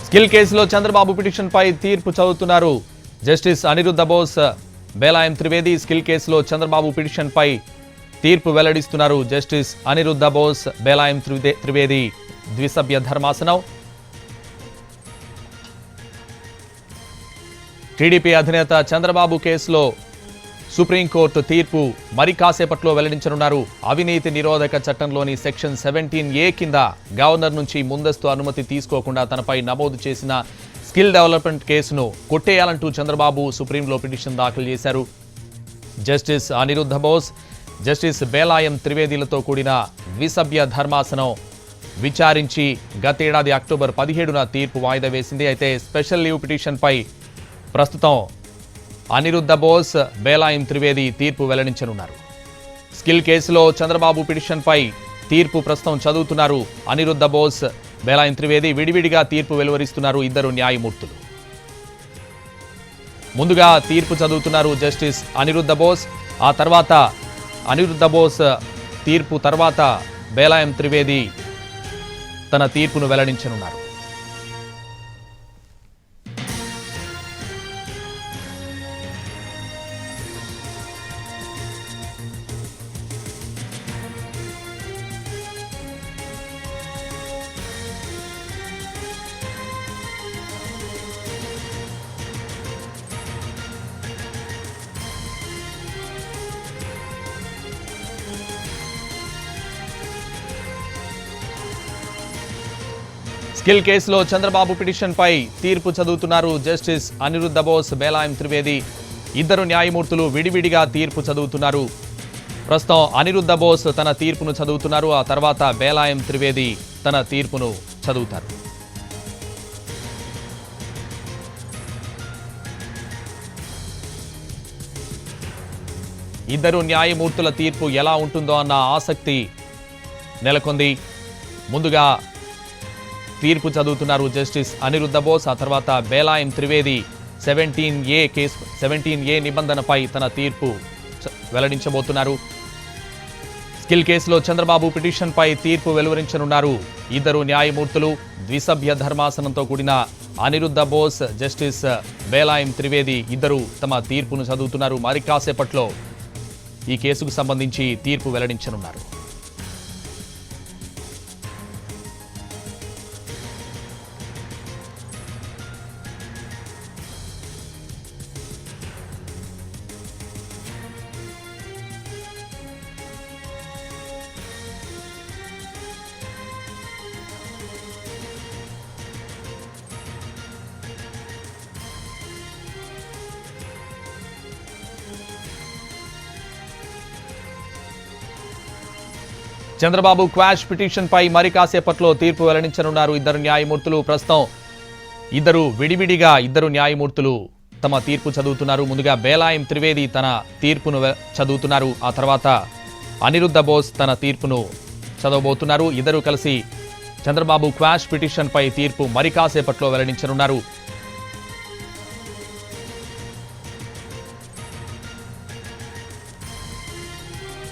Skill కేసులో చంద్రబాబు పిటిషన్పై తీర్పు చదువుతున్నారు జస్టిస్ అనిరుద్ధ బోస్, బేలాయం త్రివేది. స్కిల్ కేసులో చంద్రబాబు పిటిషన్పై తీర్పు వెల్లడిస్తున్నారు జస్టిస్ అనిరుద్ధ బోస్, బేలాయం త్రివేది ద్విసభ్య ధర్మాసనం. టీడీపీ అధినేత చంద్రబాబు కేసులో సుప్రీంకోర్టు తీర్పు మరి కాసేపట్లో వెల్లడించనున్నారు. అవినీతి నిరోధక చట్టంలోని సెక్షన్ 17A కింద గవర్నర్ నుంచి ముందస్తు అనుమతి తీసుకోకుండా తనపై నమోదు చేసిన స్కిల్ డెవలప్మెంట్ కేసును కొట్టేయాలంటూ చంద్రబాబు సుప్రీంలో పిటిషన్ దాఖలు చేశారు. జస్టిస్ అనిరుద్ధ బోస్, జస్టిస్ బేలాయం త్రివేదిలతో కూడిన ద్విసభ్య ధర్మాసనం విచారించి గతేడాది అక్టోబర్ 17న తీర్పు వాయిదా వేసింది. అయితే స్పెషల్ లీవ్ పిటిషన్పై ప్రస్తుతం అనిరుద్ధ బోస్, బేలాయం త్రివేది తీర్పు వెల్లడించనున్నారు. స్కిల్ కేసులో చంద్రబాబు పిటిషన్పై తీర్పు ప్రస్తుతం చదువుతున్నారు అనిరుద్ధ బోస్, బేలాయం త్రివేది. విడివిడిగా తీర్పు వెలువరిస్తున్నారు ఇద్దరు న్యాయమూర్తులు. ముందుగా తీర్పు చదువుతున్నారు జస్టిస్ అనిరుద్ధ బోస్. ఆ తర్వాత అనిరుద్ధ బోస్ తీర్పు తర్వాత బేలాయం త్రివేది తన తీర్పును వెల్లడించనున్నారు. స్కిల్ కేసులో చంద్రబాబు పిటిషన్పై తీర్పు చదువుతున్నారు జస్టిస్ అనిరుద్ధ బోస్, బేలాయం త్రివేది. ఇద్దరు న్యాయమూర్తులు విడివిడిగా తీర్పు చదువుతున్నారు. ప్రస్తుతం అనిరుద్ధ బోస్ తన తీర్పును చదువుతున్నారు. ఆ తర్వాత బేలాయం త్రివేది తన తీర్పును చదువుతారు. ఇద్దరు న్యాయమూర్తుల తీర్పు ఎలా ఉంటుందో అన్న ఆసక్తి నెలకొంది. ముందుగా తీర్పు చదువుతున్నారు జస్టిస్ అనిరుద్ధ బోస్. ఆ తర్వాత బేలాయం త్రివేది 17A నిబంధనపై తన తీర్పు వెల్లడించబోతున్నారు. స్కిల్ కేసులో చంద్రబాబు పిటిషన్పై తీర్పు వెలువరించనున్నారు ఇద్దరు న్యాయమూర్తులు. ద్విసభ్య ధర్మాసనంతో కూడిన అనిరుద్ధ బోస్, జస్టిస్ బేలాయం త్రివేది ఇద్దరు తమ తీర్పును చదువుతున్నారు. మరి కాసేపట్లో ఈ కేసుకు సంబంధించి తీర్పు వెల్లడించనున్నారు. చంద్రబాబు క్వాష్ పిటిషన్పై మరి కాసేపట్లో తీర్పు వెల్లడించనున్నారు ఇద్దరు న్యాయమూర్తులు. ప్రస్తుతం విడివిడిగా ఇద్దరు న్యాయమూర్తులు తమ తీర్పు చదువుతున్నారు. ముందుగా బేలాయం త్రివేది తన తీర్పును చదువుతున్నారు. ఆ తర్వాత అనిరుద్ధ బోస్ తన తీర్పును చదవబోతున్నారు. ఇద్దరు కలిసి చంద్రబాబు క్వాష్ పిటిషన్పై తీర్పు మరి కాసేపట్లో వెల్లడించనున్నారు.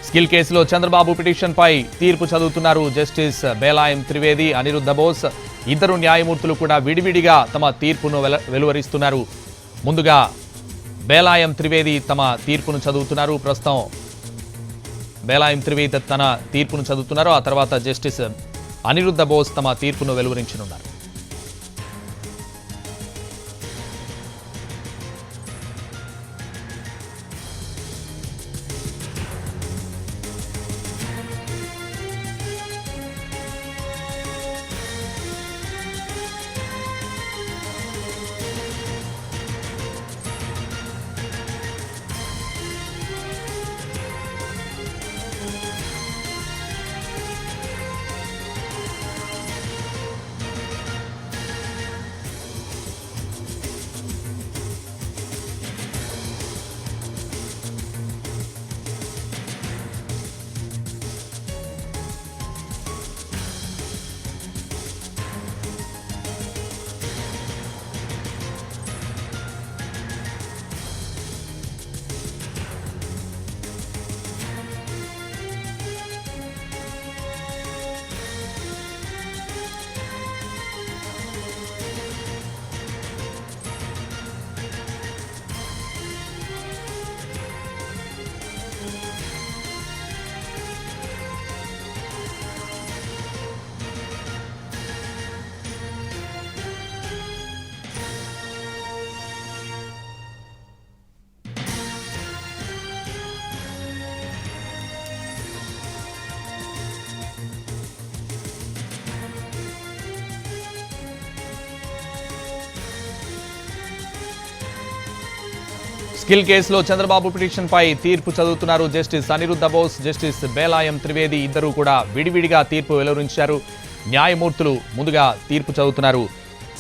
స్కిల్ కేసులో చంద్రబాబు పిటిషన్పై తీర్పు చదువుతున్నారు జస్టిస్ బేలాయం త్రివేది, అనిరుద్ధ బోస్. ఇద్దరు న్యాయమూర్తులు కూడా విడివిడిగా తమ తీర్పును వెలువరిస్తున్నారు. ముందుగా బేలాయం త్రివేది తమ తీర్పును చదువుతున్నారు. ప్రస్తుతం బేలాయం త్రివేది తన తీర్పును చదువుతున్నారు. ఆ తర్వాత జస్టిస్ అనిరుద్ధ బోస్ తమ తీర్పును వెలువరించనున్నారు. స్కిల్ కేసులో చంద్రబాబు పిటిషన్పై తీర్పు చదువుతున్నారు జస్టిస్ అనిరుద్ధ బోస్, జస్టిస్ బేలాయం త్రివేది ఇద్దరూ కూడా విడివిడిగా తీర్పు వెలువరించారు. న్యాయమూర్తులు ముందుగా తీర్పు చదువుతున్నారు.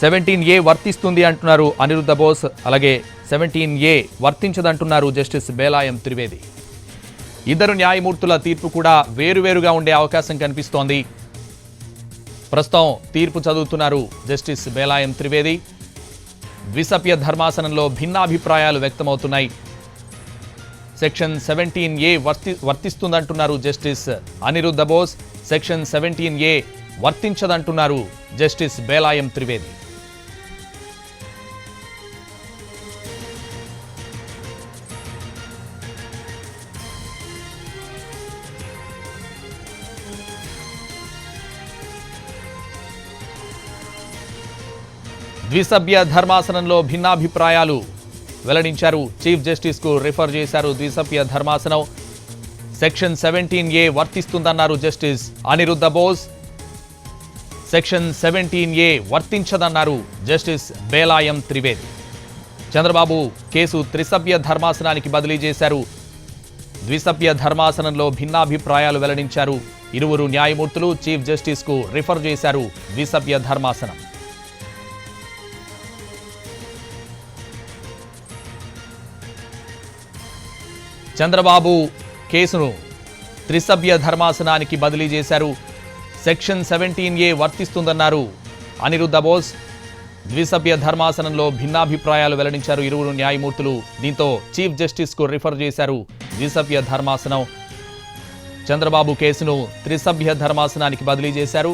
17A వర్తిస్తుంది అంటున్నారు అనిరుద్ధ బోస్, అలాగే 17A వర్తించదంటున్నారు జస్టిస్ బేలాయం త్రివేది. ఇద్దరు న్యాయమూర్తుల తీర్పు కూడా వేరువేరుగా ఉండే అవకాశం కనిపిస్తోంది. ప్రస్తుతం తీర్పు చదువుతున్నారు జస్టిస్ బేలాయం త్రివేది. ద్విసభ్య ధర్మాసనంలో భిన్నాభిప్రాయాలు వ్యక్తమవుతున్నాయి. సెక్షన్ 17A వర్తిస్తుందంటున్నారు justice Aniruddha Bose, section 17A వర్తించదంటున్నారు జస్టిస్ బేలాయం త్రివేది. ద్విసభ్య ధర్మాసనంలో భిన్నాభిప్రాయాలు వెల్లడించారు. చీఫ్ జస్టిస్ కు రిఫర్ చేశారు ద్విసభ్య ధర్మాసనం. సెక్షన్ 17A వర్తిస్తుందన్నారు justice Aniruddha Bose, section 17A వర్తించదన్నారు జస్టిస్ బేలాయం త్రివేది. చంద్రబాబు కేసు త్రిసభ్య ధర్మాసనానికి బదిలీ చేశారు. ద్విసభ్య ధర్మాసనంలో భిన్నాభిప్రాయాలు వెల్లడించారు. ఇరువురు న్యాయమూర్తులు చీఫ్ జస్టిస్ కు రిఫర్ చేశారు ద్విసభ్య ధర్మాసనం. చంద్రబాబు కేసును త్రిసభ్య ధర్మాసనానికి బదిలీ చేశారు. సెక్షన్ 17A వర్తిస్తుందన్నారు అనిరుద్ధ బోస్. ద్విసభ్య ధర్మాసనంలో భిన్నాభిప్రాయాలు వెల్లడించారు ఇరువురు న్యాయమూర్తులు. దీంతో చీఫ్ జస్టిస్ కు రిఫర్ చేశారు ద్విసభ్య ధర్మాసనం. చంద్రబాబు కేసును త్రిసభ్య ధర్మాసనానికి బదిలీ చేశారు.